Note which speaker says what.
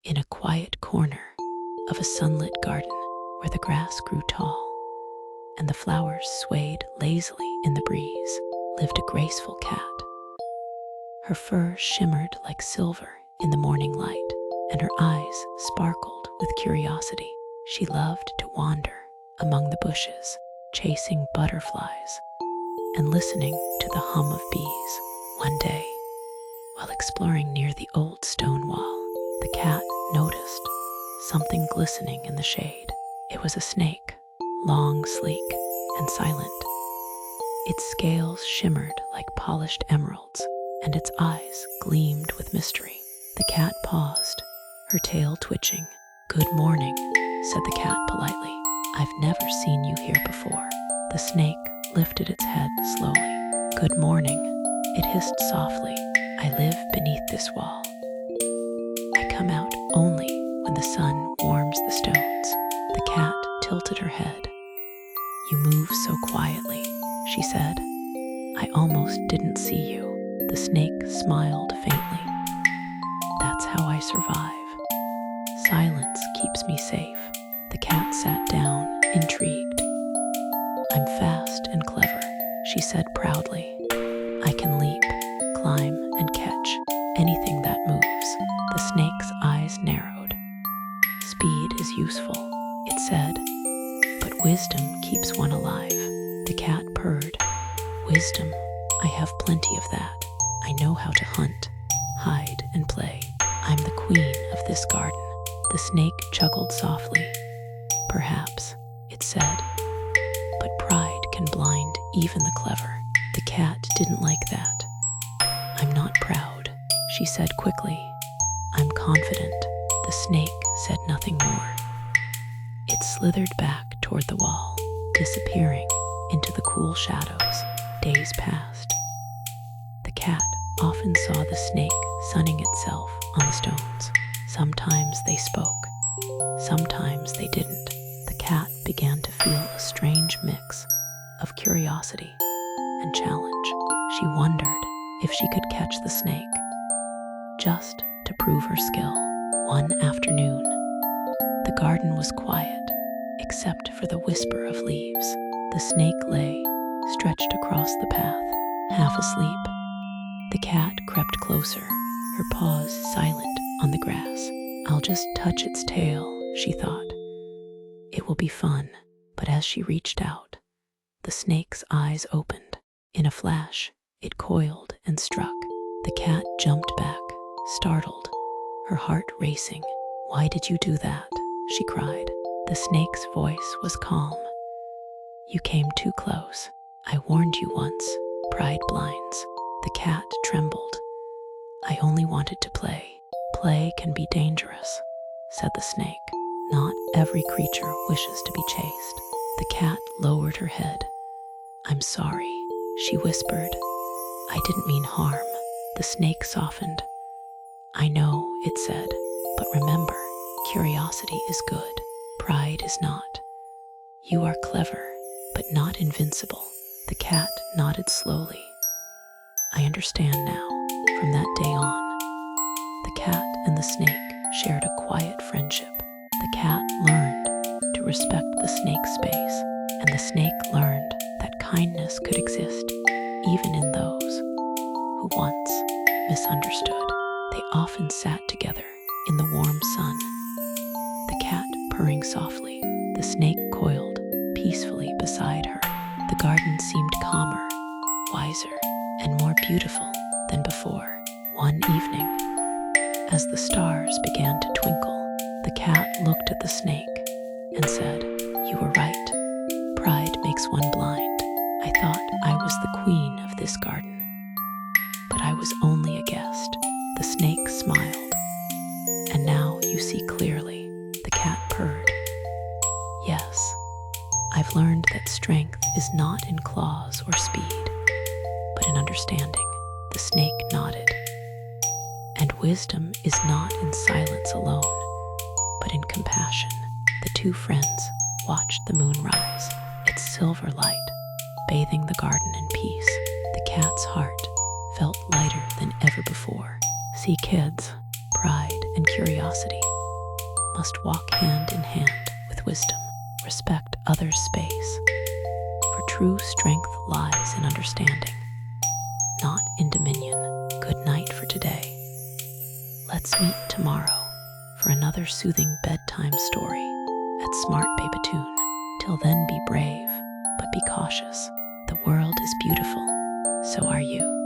Speaker 1: In a quiet corner of a sunlit garden where the grass grew tall and the flowers swayed lazily in the breeze, lived a graceful cat. Her fur shimmered like silver in the morning light, and her eyes sparkled with curiosity. She loved to wander among the bushes, chasing butterflies and listening to the hum of bees. One day, while exploring near the old stone wall, the cat noticed something glistening in the shade. It was a snake, long, sleek, and silent. Its scales shimmered like polished emeralds, and its eyes gleamed with mystery. The cat paused, her tail twitching. "Good morning," said the cat politely. "I've never seen you here before." The snake lifted its head slowly. "Good morning," it hissed softly. "I live beneath this wall. I come out only when the sun warms the stones." The cat tilted her head. "You move so quietly," she said. "I almost didn't see you." The snake smiled faintly. "That's how I survive. Silence keeps me safe." The cat sat down, intrigued. "I'm fast and clever," she said proudly. "I can leap, climb, and catch anything that moves." The snake's eyes narrowed. "Speed is useful," it said, "but wisdom keeps one alive." The cat purred. "Wisdom? I have plenty of that. I know how to hunt, hide, and play. I'm the queen of this garden." The snake chuckled softly. "Perhaps," it said, "but pride can blind even the clever." The cat didn't like that. "I'm not proud," she said quickly. "I'm confident." The snake said nothing more. It slithered back toward the wall, disappearing into the cool shadows. Days passed. The cat often saw the snake sunning itself on the stones. Sometimes they spoke, sometimes they didn't. The cat began to feel a strange mix of curiosity and challenge. She wondered if she could catch the snake, just to prove her skill. One afternoon, the garden was quiet, except for the whisper of leaves. The snake lay, stretched across the path, half asleep. The cat crept closer, her paws silent on the grass. "I'll just touch its tail," she thought. "It will be fun." But as she reached out, the snake's eyes opened. In a flash, it coiled and struck. The cat jumped back, startled, her heart racing. "Why did you do that?" she cried. The snake's voice was calm. "You came too close. I warned you once. Pride blinds." The cat trembled. "I only wanted to play." "Play can be dangerous," said the snake. "Not every creature wishes to be chased." The cat lowered her head. "I'm sorry," she whispered. "I didn't mean harm." The snake softened. "I know," it said, "but remember, curiosity is good. Pride is not. You are clever, but not invincible." The cat nodded slowly. "I understand now." From that day on, the cat and the snake shared a quiet friendship. The cat learned to respect the snake's space, and the snake learned that kindness could exist even in those who once misunderstood. They often sat together in the warm sun, the cat purring softly, the snake coiled peacefully beside her. The garden seemed calmer, wiser, and more beautiful than before. One evening, as the stars began to twinkle, the cat looked at the snake and said, "You were right. Pride makes one blind. I thought I was the queen of this garden, but I was only a guest." The snake smiled. "And now you see clearly," the cat purred. "Yes, I've learned that strength is not in claws or speed, but in understanding." The snake nodded. "And wisdom is not in silence alone, but in compassion." The two friends watched the moon rise, its silver light bathing the garden in peace. The cat's heart felt lighter than ever before. "See, kids, pride and curiosity must walk hand in hand with wisdom. Respect others' space, for true strength lies in understanding, not in dominion. Good night for today. Let's meet tomorrow for another soothing bedtime story at SmartBabyToon. Till then, be brave, but be cautious. The world is beautiful, so are you.